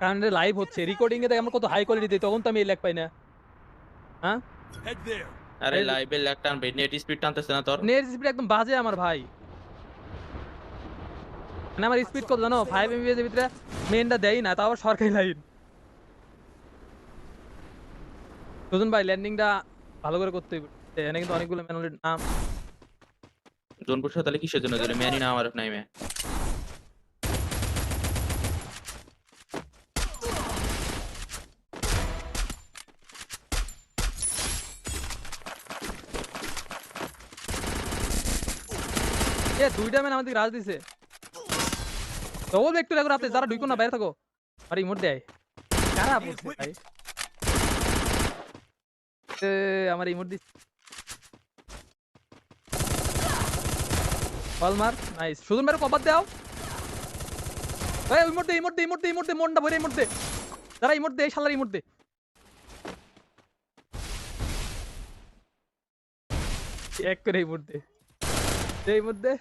কারণ লাইভ হচ্ছে, রেকর্ডিং এ দেখ আমরা কত হাই কোয়ালিটি দেই, তখন তো আমি এই ল্যাগ পাই না। হ্যাঁ আরে লাইভে ল্যাগ টানবে, নেট স্পিড টানতেছে না তোর? নেট স্পিড একদম বাজে আমার ভাই, মানে আমার স্পিড কত জানো 5 এমবিপিএস এর ভিতরে মেনটা দেই না, তাও আবার সরকারি লাইন। সুজন ভাই ল্যান্ডিংটা ভালো করে করতে হবে, এখানে কিন্তু অনেকগুলো ম্যানুয়াল নাম। জোনপুর সাথে তাহলে কিসের জন্য দিলে? ম্যানি না আমার নাইমে। এ দুইটা ম্যান আমাদের রাজ দিছে, ডবল একটু লাগো রাতে, যারা ঢুকো না বাইরে থাকো। আর ইমোট দেয় কারা বলছে ভাই, আমার ইমোট দিচ্ছে হলমার্ক। নাইস, সুজন ভাই কভার দাও। এই ইমোট দে, ইমোট দে, ইমোট দে, ইমোট দে, মনটা ভরে ইমোট দে, যারা ইমোট দে, শালার ইমোট দে। এক করে ইমোট দে, ইমোট দে।